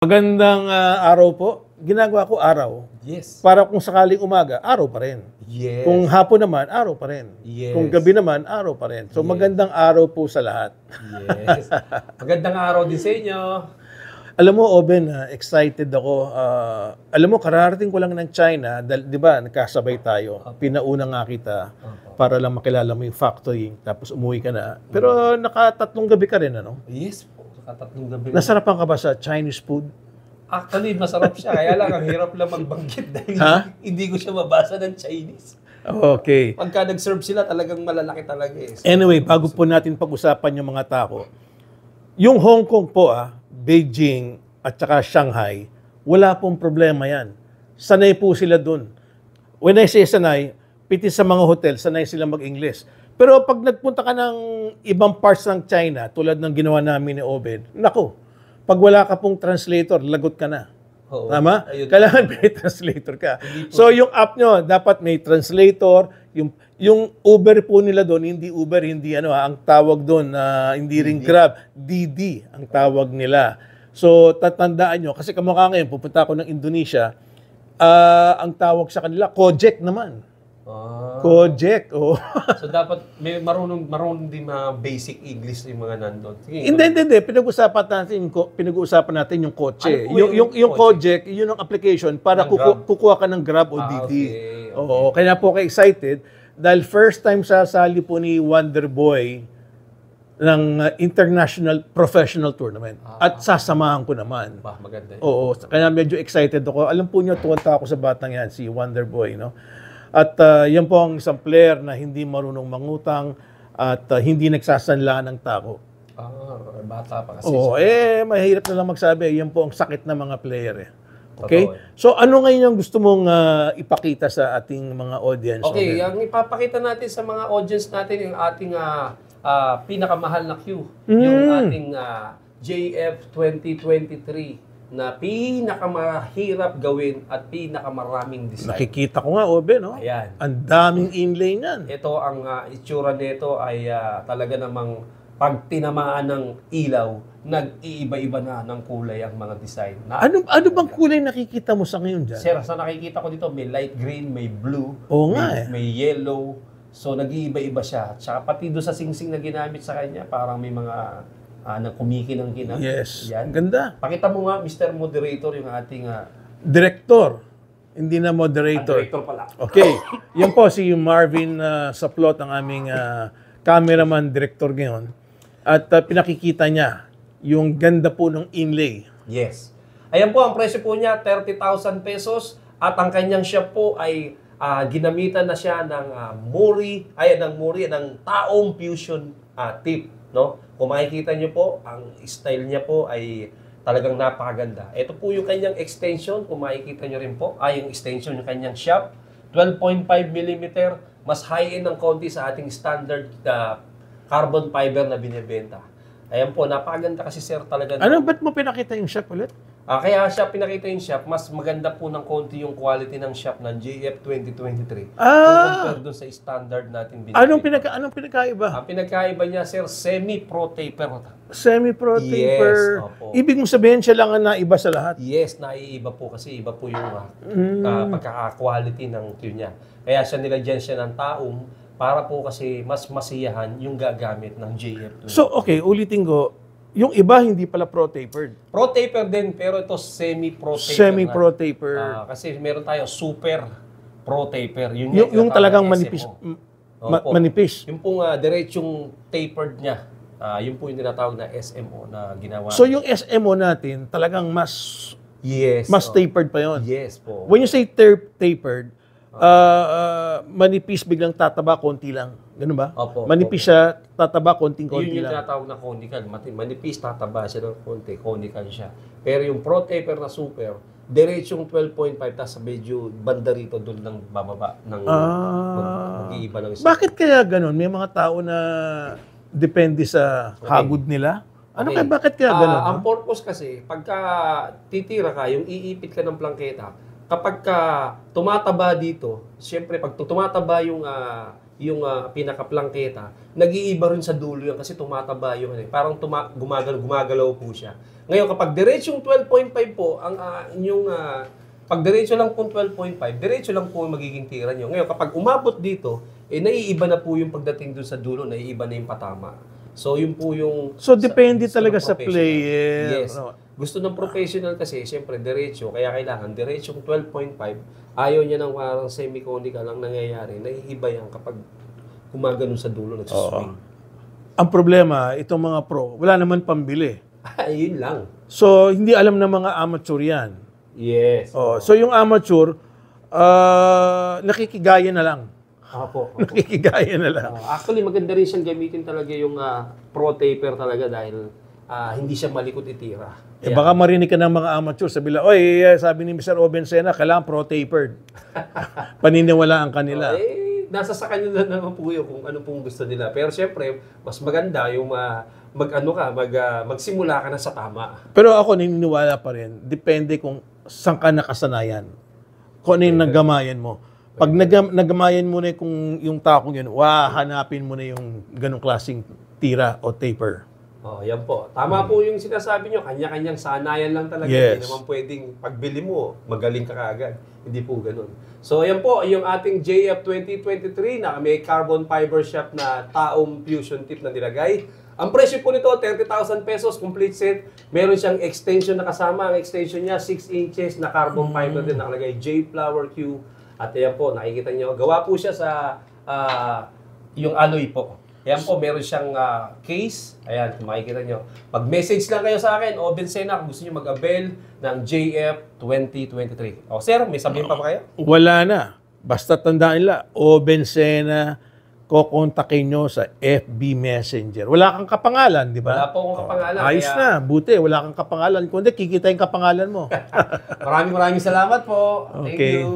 Magandang araw po. Ginagawa ko araw. Yes. Para kung sakaling umaga, araw pa rin. Yes. Kung hapon naman, araw pa rin. Yes. Kung gabi naman, araw pa rin. So magandang araw po sa lahat. Yes. Magandang araw din sa inyo. Alam mo, Oben, excited ako. Alam mo, kararating ko lang ng China, di ba, nagkasabay tayo. Pinauna nga kita para lang makilala mo yung factory, tapos umuwi ka na. Pero nakatatlong gabi ka rin, ano? Yes po. Nakatatlong gabi. Nasarapan ka ba sa Chinese food? Actually, masarap siya. Kaya lang, ang hirap lang magbanggit dahil hindi ko siya mabasa ng Chinese. Okay. Pagka nag-serve sila, talagang malalaki talaga eh. Anyway, bago po natin pag-usapan yung mga tao, yung Hong Kong po, Beijing at saka Shanghai, wala pong problema yan. Sanay po sila dun. When I say sanay, piti sa mga hotel, sanay sila mag-English. Pero pag nagpunta ka ng ibang parts ng China, tulad ng ginawa namin ni Obed, naku, pag wala ka pong translator, lagot ka na. Oo. Tama? Ayun. Kailangan may translator ka. So yung app nyo, dapat may translator. Yung Uber po nila doon, hindi Uber, hindi ang tawag doon, hindi rin Grab, DD ang tawag nila. So tatandaan nyo, kasi kamukha ngayon, pupunta ako ng Indonesia, ang tawag sa kanila, Gojek naman. Gojek, oh. So dapat may marunong din mga basic English yung mga nandun. Sige, Hindi. Pinag-uusapan natin yung kotse. Ano Yung Gojek, yun ang application para kukuha ka ng Grab o DD. Okay. Oo, kaya po ako excited dahil first time sasali po ni Wonder Boy ng International Professional Tournament. At sasamahan ko naman. Bah, maganda yun. Oo, kaya medyo excited ako. Alam po niyo, tuwanta ako sa batang yan, si Wonder Boy, no? At yan po ang isang player na hindi marunong mangutang at hindi nagsasanla ng tao. Bata pa kasi. Oo, mahirap na lang magsabi. Yan po ang sakit ng mga player. Okay? Totoo. So, ano ngayon yung gusto mong ipakita sa ating mga audience? Okay, ang ipapakita natin sa mga audience natin yung ating pinakamahal na queue. Yung ating JF 2023 na pinakamahirap gawin at pinakamaraming design. Nakikita ko nga, Obe, no? Ayan. Ang daming inlay niyan. Ito ang itsura nito ay talaga namang pag tinamaan ng ilaw, nag-iiba-iba na ng kulay ang mga design. Ano bang kulay nakikita mo sa ngayon dyan? Sir, sa nakikita ko dito, may light green, may blue, Oo nga may yellow. So, nag-iiba-iba siya. Tsaka pati doon sa singsing na ginamit sa kanya, parang may mga kumikinang-kinang. Yes. Yan. Ganda. Pakita mo nga, Mr. Moderator, yung ating... Director. Hindi na moderator. Director pala. Okay. Yan po si Marvin Saplot, ang aming cameraman director ngayon. At pinakikita niya yung ganda po ng inlay. Yes. Ayan po, ang presyo po niya, 30,000 pesos. At ang kanyang shop po ay ginamitan na siya ng ng Taom Fusion tip. No? Kung makikita niyo po, ang style niya po ay talagang napakaganda. Ito po yung kanyang extension, kung makikita niyo rin po, yung extension yung kanyang shop, 12.5 mm, mas high-end ng konti sa ating standard carbon fiber na binibenta. Ayan po, napakaganda kasi sir talaga. Ba't mo pinakita yung shop ulit? Kaya siya pinakita yung shop, mas maganda po ng konti yung quality ng shop ng JF 2023. Compare doon sa standard natin binibenta. Anong pinakaiba? Ang pinagkaiba niya, sir, semi-pro taper. Semi-pro taper. opo. Ibig mong sabihin siya lang ang naiba sa lahat? Yes, naiiba po kasi iba po yung pagkaka-quality ng queue niya. Kaya siya nilagyan siya ng taong para po kasi mas masiyahan yung gagamit ng JF. So, okay, ulitin ko. Yung iba hindi pala pro-tapered. Pro-taper din, pero ito semi-pro taper. Semi-pro taper. Kasi meron tayo super pro-taper. Yung talagang manipis. Manipis. Yung pong diretsong tapered niya. Yung po yung tinatawag na SMO na ginawa. So yung SMO natin talagang mas tapered pa yon. Yes po. When you say tapered, manipis biglang tataba konti lang. Ganun ba? Opo, manipis siya, tataba konting-konti yun yung lang. tinatawag na conical. Manipis, tataba siya ng konti. Conical siya. Pero yung pro taper na super, diretsong 12.5, tapos medyo banda rito doon ng bababa ng mag-iiba ng isa. Bakit kaya ganun? May mga tao na depende sa hagod nila? Bakit kaya ganun? Ang purpose kasi, pagka titira ka, yung iipit ka ng plangketa, kapag ka tumataba dito, siyempre pag tumataba yung pinaka-plangketa, nag-iiba rin sa dulo yan kasi tumataba yung parang gumagalaw po siya. Ngayon, kapag diretsong 12.5 po, ang yung pag diretso lang po 12.5, diretso lang po yung magiging tira nyo. Ngayon, kapag umabot dito, naiiba na po yung pagdating dun sa dulo, naiiba na yung patama. So, yun po yung... So, depende gusto talaga ng sa professional. player. Yes. No? Gusto ng professional kasi, siyempre, diretso. Kaya kailangan, diretsong 12.5. Ayaw niya ng parang semi-conical ang nangyayari. Naiiba yan kapag gumaganon sa dulo, nagsuswing. Ang problema, itong mga pro, wala naman pambili. Yun lang. So, hindi alam ng mga amateur yan. Yes. So, yung amateur, nakikigaya na lang. Opo. Nakikigaya na lang. Actually, maganda rin siyang gamitin talaga yung pro taper talaga dahil hindi siya malikot itira. Baka marinig ka ng mga amateur, sabi lang, oy, sabi ni Mr. Obensena, kailangan pro-tapered. Paniniwalaan ka nila. Nasa sa kanila naman po yun kung ano pong gusto nila. Pero siyempre, mas maganda yung magsimula ka na sa tama. Pero ako naniniwala pa rin, depende kung saan ka nakasanayan. Kung ano yung nagamayan mo. Pag nagamayan mo na yung takong yun, hanapin mo na yung ganong klaseng tira o taper. Yan po. Tama po yung sinasabi nyo. Kanya-kanyang sanayan lang talaga. Yes. Hindi naman pwedeng pagbili mo, magaling ka kaagad. Hindi po ganun. So, ayan po, yung ating JF 2023 na may carbon fiber shaft na taong fusion tip na nilagay. Ang presyo po nito, 30,000 pesos, complete set. Meron siyang extension na kasama. Ang extension niya, 6 inches na carbon fiber din nakalagay. J-Flower Q. At ayan po, nakikita niyo. Gawa po siya sa yung alloy po. Ayan po, meron siyang case. Ayan, kung makikita nyo. Mag-message lang kayo sa akin, Obensena, kung gusto nyo mag-avail ng JF 2023. O, sir, may sabihin pa ba kayo? Wala na. Basta tandaan nila, Obensena, kukontakin nyo sa FB Messenger. Wala kang kapangalan, di ba? Wala po akong kapangalan. Ayos na, buti. Wala kang kapangalan. Kundi kikita yung kapangalan mo. Maraming salamat po. Thank Okay. you.